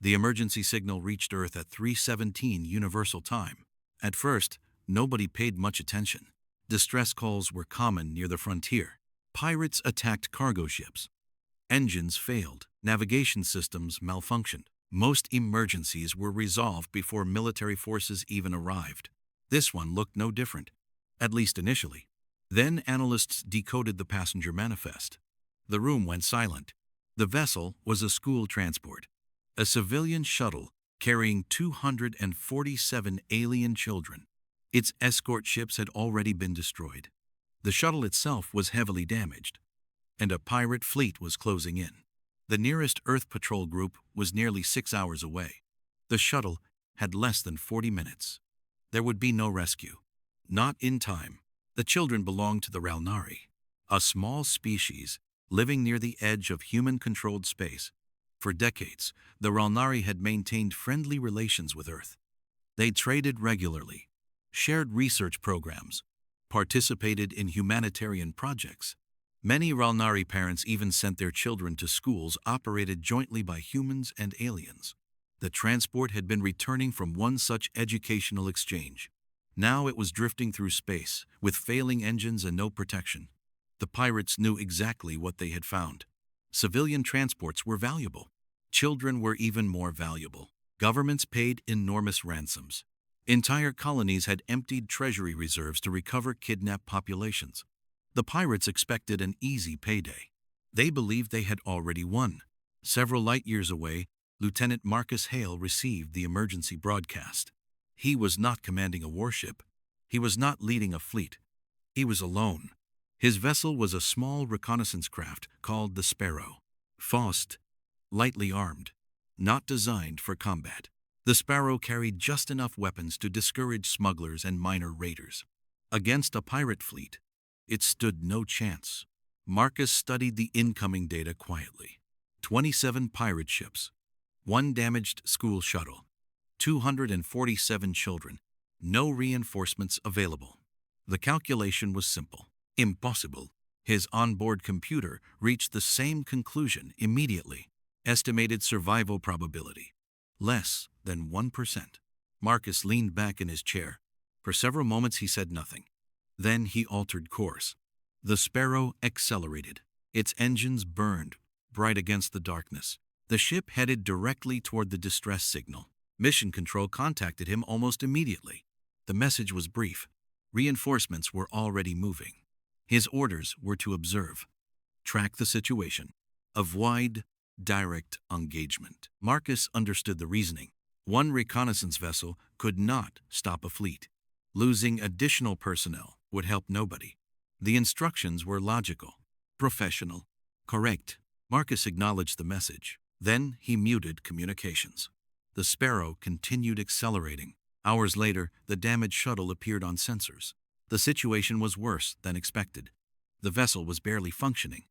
The emergency signal reached Earth at 3:17 Universal Time. At first, nobody paid much attention. Distress calls were common near the frontier. Pirates attacked cargo ships. Engines failed. Navigation systems malfunctioned. Most emergencies were resolved before military forces even arrived. This one looked no different, at least initially. Then analysts decoded the passenger manifest. The room went silent. The vessel was a school transport, a civilian shuttle carrying 247 alien children. Its escort ships had already been destroyed. The shuttle itself was heavily damaged, and a pirate fleet was closing in. The nearest Earth patrol group was nearly 6 hours away. The shuttle had less than 40 minutes. There would be no rescue. Not in time. The children belonged to the Ralnari, a small species living near the edge of human-controlled space. For decades, the Ralnari had maintained friendly relations with Earth. They traded regularly, shared research programs, participated in humanitarian projects. Many Ralnari parents even sent their children to schools operated jointly by humans and aliens. The transport had been returning from one such educational exchange. Now it was drifting through space, with failing engines and no protection. The pirates knew exactly what they had found. Civilian transports were valuable. Children were even more valuable. Governments paid enormous ransoms. Entire colonies had emptied treasury reserves to recover kidnapped populations. The pirates expected an easy payday. They believed they had already won. Several light years away, Lieutenant Marcus Hale received the emergency broadcast. He was not commanding a warship. He was not leading a fleet. He was alone. His vessel was a small reconnaissance craft called the Sparrow. Faust, lightly armed, not designed for combat. The Sparrow carried just enough weapons to discourage smugglers and minor raiders. Against a pirate fleet, it stood no chance. Marcus studied the incoming data quietly. 27 pirate ships, 1 damaged school shuttle, 247 children, no reinforcements available. The calculation was simple. Impossible. His onboard computer reached the same conclusion immediately. Estimated survival probability, less than 1%. Marcus leaned back in his chair. For several moments he said nothing. Then he altered course. The Sparrow accelerated. Its engines burned, bright against the darkness. The ship headed directly toward the distress signal. Mission Control contacted him almost immediately. The message was brief. Reinforcements were already moving. His orders were to observe, track the situation, avoid direct engagement. Marcus understood the reasoning. One reconnaissance vessel could not stop a fleet. Losing additional personnel would help nobody. The instructions were logical, professional, correct. Marcus acknowledged the message. Then he muted communications. The Sparrow continued accelerating. Hours later, the damaged shuttle appeared on sensors. The situation was worse than expected. The vessel was barely functioning.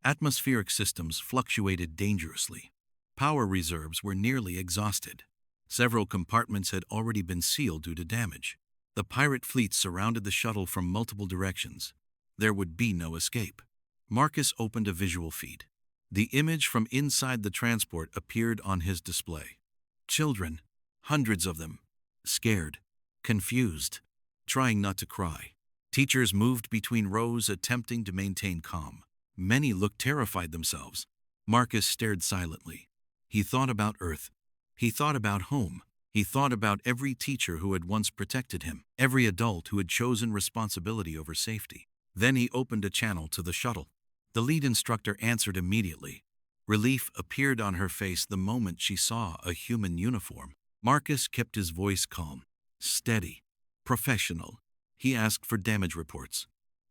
Atmospheric systems fluctuated dangerously. Power reserves were nearly exhausted. Several compartments had already been sealed due to damage. The pirate fleet surrounded the shuttle from multiple directions. There would be no escape. Marcus opened a visual feed. The image from inside the transport appeared on his display. Children, hundreds of them, scared, confused, trying not to cry. Teachers moved between rows attempting to maintain calm. Many looked terrified themselves. Marcus stared silently. He thought about Earth. He thought about home. He thought about every teacher who had once protected him, every adult who had chosen responsibility over safety. Then he opened a channel to the shuttle. The lead instructor answered immediately. Relief appeared on her face the moment she saw a human uniform. Marcus kept his voice calm, steady, professional. He asked for damage reports,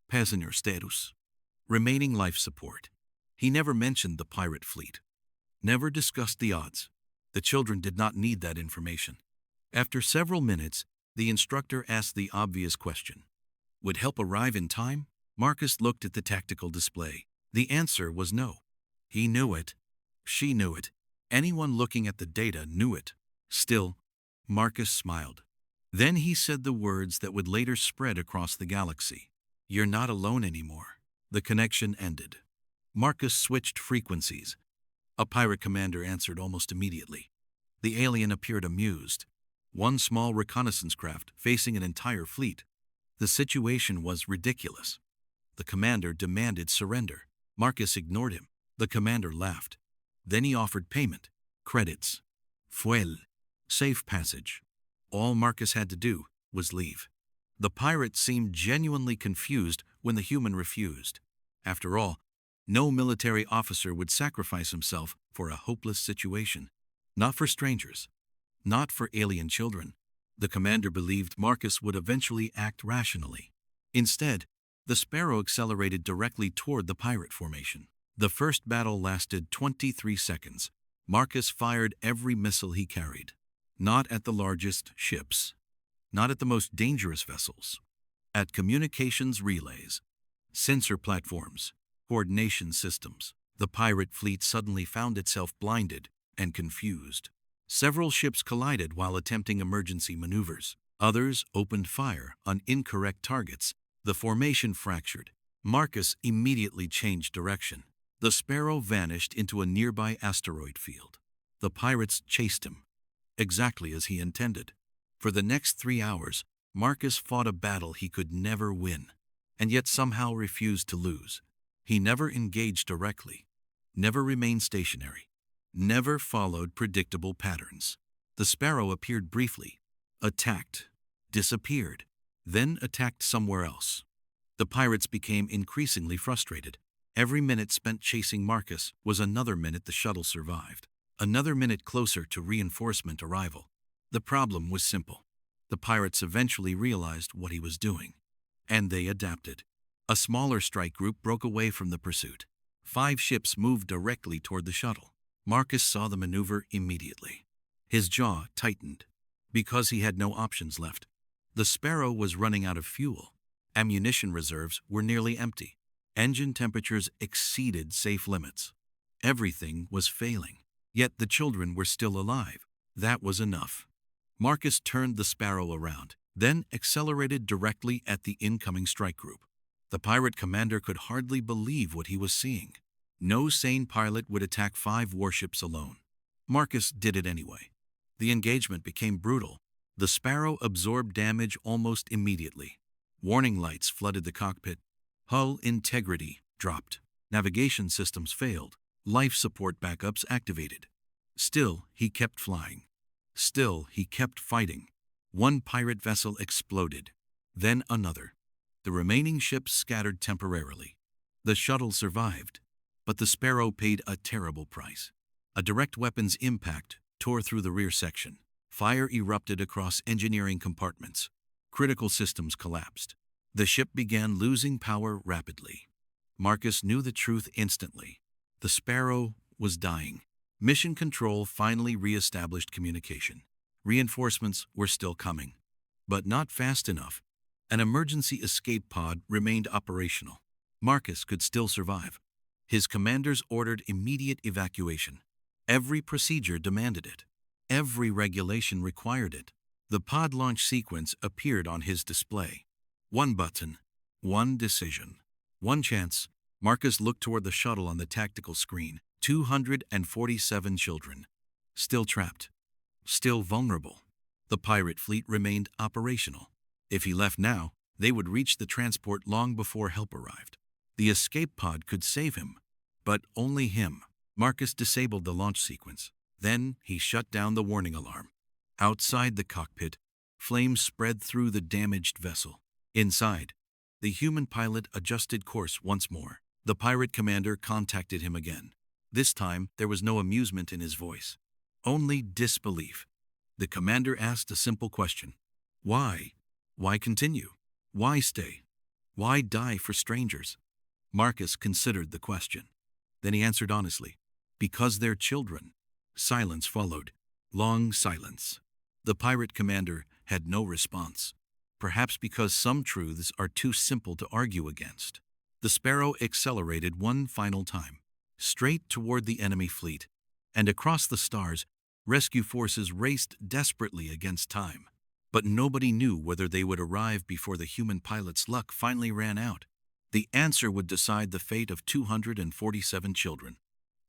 passenger status, remaining life support. He never mentioned the pirate fleet, never discussed the odds. The children did not need that information. After several minutes, the instructor asked the obvious question. Would help arrive in time? Marcus looked at the tactical display. The answer was no. He knew it. She knew it. Anyone looking at the data knew it. Still, Marcus smiled. Then he said the words that would later spread across the galaxy. You're not alone anymore. The connection ended. Marcus switched frequencies. A pirate commander answered almost immediately. The alien appeared amused. One small reconnaissance craft facing an entire fleet. The situation was ridiculous. The commander demanded surrender. Marcus ignored him. The commander laughed. Then he offered payment, credits, fuel, safe passage. All Marcus had to do was leave. The pirate seemed genuinely confused when the human refused. After all, no military officer would sacrifice himself for a hopeless situation. Not for strangers. Not for alien children. The commander believed Marcus would eventually act rationally. Instead, the Sparrow accelerated directly toward the pirate formation. The first battle lasted 23 seconds. Marcus fired every missile he carried. Not at the largest ships. Not at the most dangerous vessels. At communications relays, sensor platforms, coordination systems. The pirate fleet suddenly found itself blinded and confused. Several ships collided while attempting emergency maneuvers. Others opened fire on incorrect targets. The formation fractured. Marcus immediately changed direction. The Sparrow vanished into a nearby asteroid field. The pirates chased him, exactly as he intended. For the next 3 hours, Marcus fought a battle he could never win, and yet somehow refused to lose. He never engaged directly, never remained stationary, never followed predictable patterns. The Sparrow appeared briefly, attacked, disappeared, then attacked somewhere else. The pirates became increasingly frustrated. Every minute spent chasing Marcus was another minute the shuttle survived, another minute closer to reinforcement arrival. The problem was simple. The pirates eventually realized what he was doing, and they adapted. A smaller strike group broke away from the pursuit. 5 ships moved directly toward the shuttle. Marcus saw the maneuver immediately. His jaw tightened, because he had no options left. The Sparrow was running out of fuel. Ammunition reserves were nearly empty. Engine temperatures exceeded safe limits. Everything was failing. Yet the children were still alive. That was enough. Marcus turned the Sparrow around, then accelerated directly at the incoming strike group. The pirate commander could hardly believe what he was seeing. No sane pilot would attack 5 warships alone. Marcus did it anyway. The engagement became brutal. The Sparrow absorbed damage almost immediately. Warning lights flooded the cockpit. Hull integrity dropped. Navigation systems failed. Life support backups activated. Still, he kept flying. Still, he kept fighting. One pirate vessel exploded. Then another. The remaining ships scattered temporarily. The shuttle survived, but the Sparrow paid a terrible price. A direct weapons impact tore through the rear section. Fire erupted across engineering compartments. Critical systems collapsed. The ship began losing power rapidly. Marcus knew the truth instantly. The Sparrow was dying. Mission Control finally re-established communication. Reinforcements were still coming, but not fast enough. An emergency escape pod remained operational. Marcus could still survive. His commanders ordered immediate evacuation. Every procedure demanded it. Every regulation required it. The pod launch sequence appeared on his display. One button, one decision, one chance. Marcus looked toward the shuttle on the tactical screen. 247 children. Still trapped. Still vulnerable. The pirate fleet remained operational. If he left now, they would reach the transport long before help arrived. The escape pod could save him, but only him. Marcus disabled the launch sequence. Then he shut down the warning alarm. Outside the cockpit, flames spread through the damaged vessel. Inside, the human pilot adjusted course once more. The pirate commander contacted him again. This time, there was no amusement in his voice, only disbelief. The commander asked a simple question. Why? Why continue? Why stay? Why die for strangers? Marcus considered the question. Then he answered honestly. Because they're children. Silence followed. Long silence. The pirate commander had no response. Perhaps because some truths are too simple to argue against. The Sparrow accelerated one final time, straight toward the enemy fleet, and across the stars, rescue forces raced desperately against time. But nobody knew whether they would arrive before the human pilot's luck finally ran out. The answer would decide the fate of 247 children,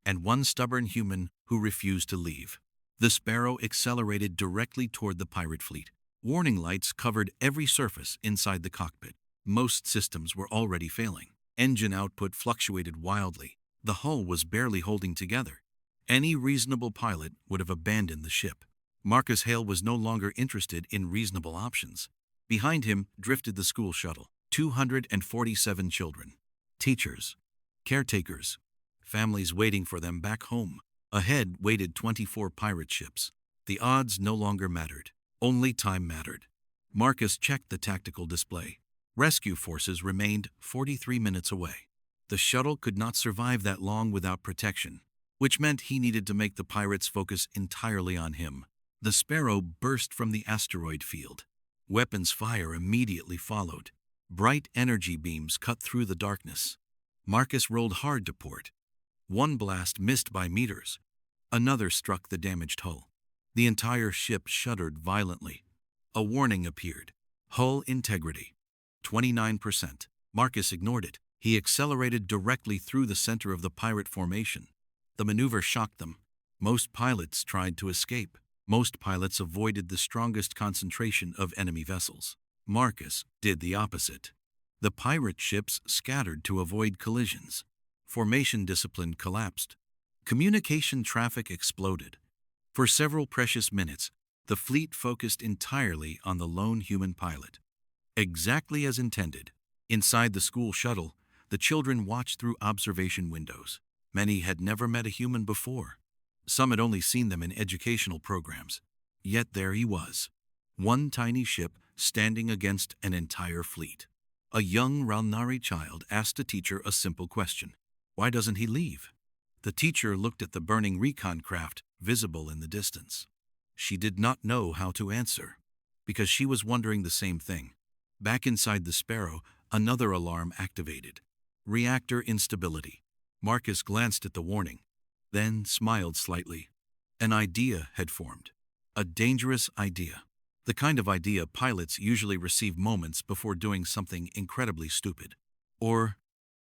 and one stubborn human who refused to leave. The Sparrow accelerated directly toward the pirate fleet. Warning lights covered every surface inside the cockpit. Most systems were already failing. Engine output fluctuated wildly. The hull was barely holding together. Any reasonable pilot would have abandoned the ship. Marcus Hale was no longer interested in reasonable options. Behind him drifted the school shuttle. 247 children, teachers, caretakers, families waiting for them back home. Ahead waited 24 pirate ships. The odds no longer mattered. Only time mattered. Marcus checked the tactical display. Rescue forces remained 43 minutes away. The shuttle could not survive that long without protection, which meant he needed to make the pirates focus entirely on him. The Sparrow burst from the asteroid field. Weapons fire immediately followed. Bright energy beams cut through the darkness. Marcus rolled hard to port. One blast missed by meters. Another struck the damaged hull. The entire ship shuddered violently. A warning appeared. Hull integrity, 29%. Marcus ignored it. He accelerated directly through the center of the pirate formation. The maneuver shocked them. Most pilots tried to escape. Most pilots avoided the strongest concentration of enemy vessels. Marcus did the opposite. The pirate ships scattered to avoid collisions. Formation discipline collapsed. Communication traffic exploded. For several precious minutes, the fleet focused entirely on the lone human pilot. Exactly as intended. Inside the school shuttle, the children watched through observation windows. Many had never met a human before. Some had only seen them in educational programs. Yet there he was. One tiny ship standing against an entire fleet. A young Ralnari child asked a teacher a simple question. Why doesn't he leave? The teacher looked at the burning recon craft visible in the distance. She did not know how to answer, because she was wondering the same thing. Back inside the Sparrow, another alarm activated. Reactor instability. Marcus glanced at the warning, then smiled slightly. An idea had formed. A dangerous idea. The kind of idea pilots usually receive moments before doing something incredibly stupid. Or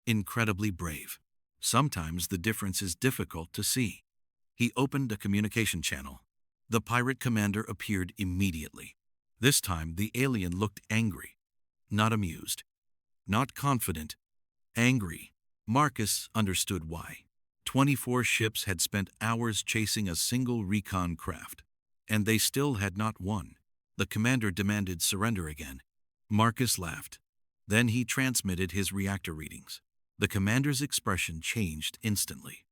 incredibly brave. Sometimes the difference is difficult to see. He opened a communication channel. The pirate commander appeared immediately. This time the alien looked angry. Not amused. Not confident. Angry. Marcus understood why. 24 ships had spent hours chasing a single recon craft, and they still had not won. The commander demanded surrender again. Marcus laughed. Then he transmitted his reactor readings. The commander's expression changed instantly.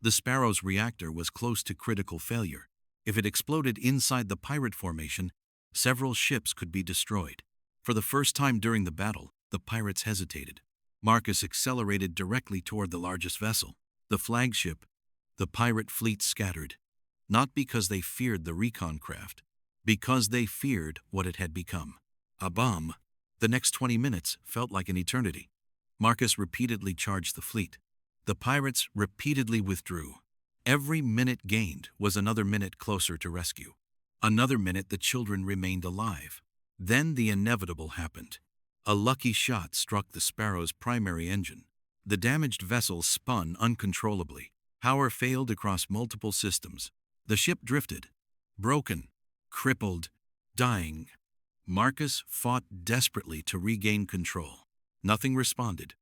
The Sparrow's reactor was close to critical failure. If it exploded inside the pirate formation, several ships could be destroyed. For the first time during the battle, the pirates hesitated. Marcus accelerated directly toward the largest vessel, the flagship. The pirate fleet scattered, not because they feared the recon craft, because they feared what it had become. A bomb. The next 20 minutes felt like an eternity. Marcus repeatedly charged the fleet. The pirates repeatedly withdrew. Every minute gained was another minute closer to rescue. Another minute the children remained alive. Then the inevitable happened. A lucky shot struck the Sparrow's primary engine. The damaged vessel spun uncontrollably. Power failed across multiple systems. The ship drifted, broken, crippled, dying. Marcus fought desperately to regain control. Nothing responded.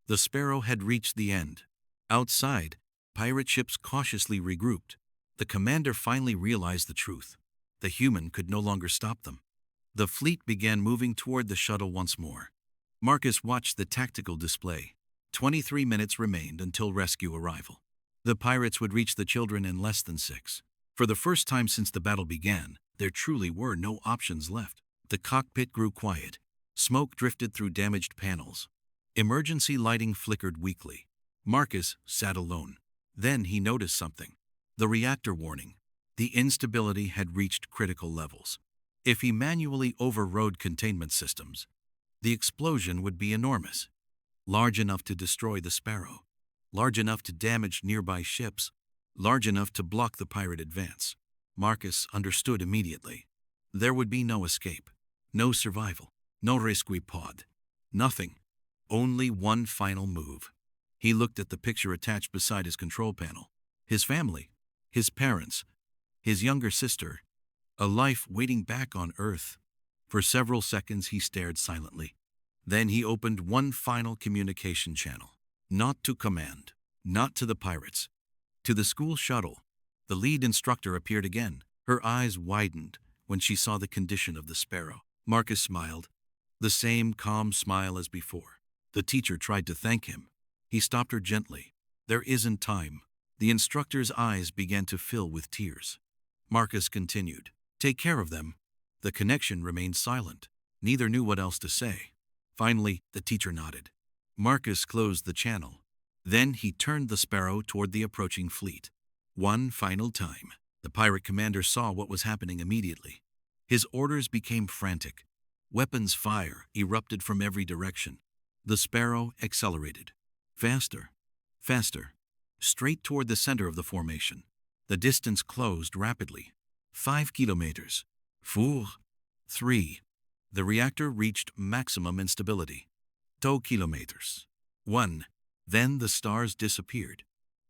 The Sparrow had reached the end. Outside, pirate ships cautiously regrouped. The commander finally realized the truth. The human could no longer stop them. The fleet began moving toward the shuttle once more. Marcus watched the tactical display. 23 minutes remained until rescue arrival. The pirates would reach the children in less than 6. For the first time since the battle began, there truly were no options left. The cockpit grew quiet. Smoke drifted through damaged panels. Emergency lighting flickered weakly. Marcus sat alone. Then he noticed something. The reactor warning. The instability had reached critical levels. If he manually overrode containment systems, the explosion would be enormous. Large enough to destroy the Sparrow. Large enough to damage nearby ships. Large enough to block the pirate advance. Marcus understood immediately. There would be no escape. No survival. No rescue pod. Nothing. Only one final move. He looked at the picture attached beside his control panel. His family. His parents. his younger sister, a life waiting back on Earth. For several seconds he stared silently. Then he opened one final communication channel. Not to command, not to the pirates, to the school shuttle. The lead instructor appeared again. Her eyes widened when she saw the condition of the Sparrow. Marcus smiled, the same calm smile as before. The teacher tried to thank him. He stopped her gently. There isn't time. The instructor's eyes began to fill with tears. Marcus continued, take care of them. The connection remained silent. Neither knew what else to say. Finally, the teacher nodded. Marcus closed the channel. Then he turned the Sparrow toward the approaching fleet. One final time. The pirate commander saw what was happening immediately. His orders became frantic. Weapons fire erupted from every direction. The Sparrow accelerated. Faster, faster, straight toward the center of the formation. The distance closed rapidly. 5 kilometers. 4, 3. The reactor reached maximum instability. 2 kilometers. 1. Then the stars disappeared.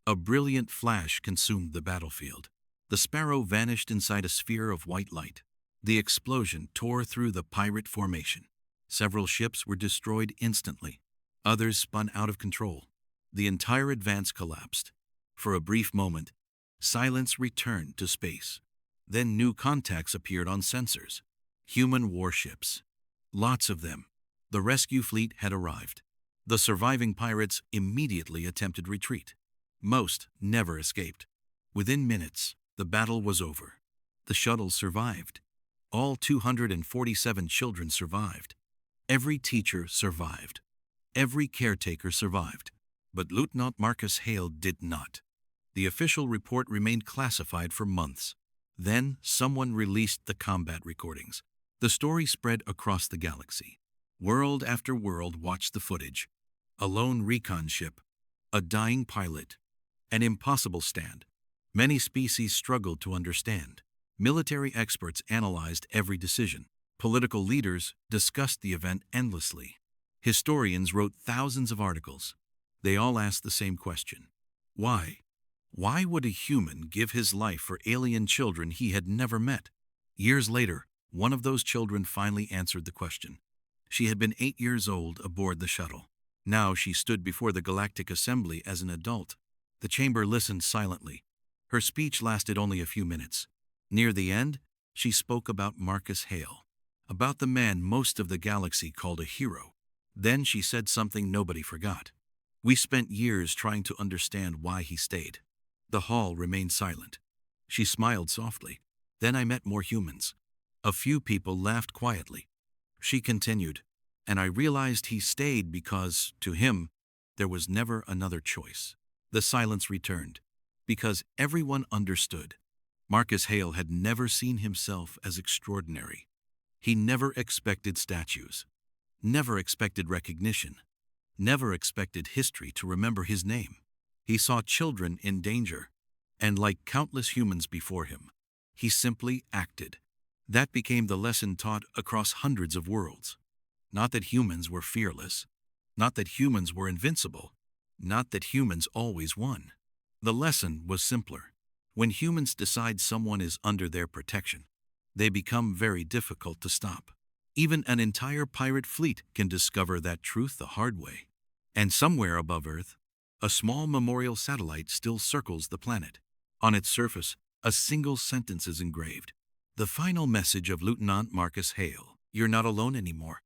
A brilliant flash consumed the battlefield. The Sparrow vanished inside a sphere of white light. The explosion tore through the pirate formation. Several ships were destroyed instantly. Others spun out of control. The entire advance collapsed. For a brief moment, silence returned to space. Then new contacts appeared on sensors. Human warships. Lots of them. The rescue fleet had arrived. The surviving pirates immediately attempted retreat. Most never escaped. Within minutes, the battle was over. The shuttle survived. All 247 children survived. Every teacher survived. Every caretaker survived. But Lieutenant Marcus Hale did not. The official report remained classified for months. Then someone released the combat recordings. The story spread across the galaxy. World after world watched the footage. A lone recon ship, a dying pilot, an impossible stand. Many species struggled to understand. Military experts analyzed every decision. Political leaders discussed the event endlessly. Historians wrote thousands of articles. They all asked the same question. Why? Why would a human give his life for alien children he had never met? Years later, one of those children finally answered the question. She had been 8 years old aboard the shuttle. Now she stood before the Galactic Assembly as an adult. The chamber listened silently. Her speech lasted only a few minutes. Near the end, she spoke about Marcus Hale, about the man most of the galaxy called a hero. Then she said something nobody forgot. We spent years trying to understand why he stayed. The hall remained silent. She smiled softly. Then I met more humans. A few people laughed quietly. She continued, and I realized he stayed because, to him, there was never another choice. The silence returned, because everyone understood. Marcus Hale had never seen himself as extraordinary. He never expected statues, never expected recognition, never expected history to remember his name. He saw children in danger, and like countless humans before him, he simply acted. That became the lesson taught across hundreds of worlds. Not that humans were fearless, not that humans were invincible, not that humans always won. The lesson was simpler. When humans decide someone is under their protection, they become very difficult to stop. Even an entire pirate fleet can discover that truth the hard way. And somewhere above Earth, a small memorial satellite still circles the planet. On its surface, a single sentence is engraved. The final message of Lieutenant Marcus Hale. You're not alone anymore.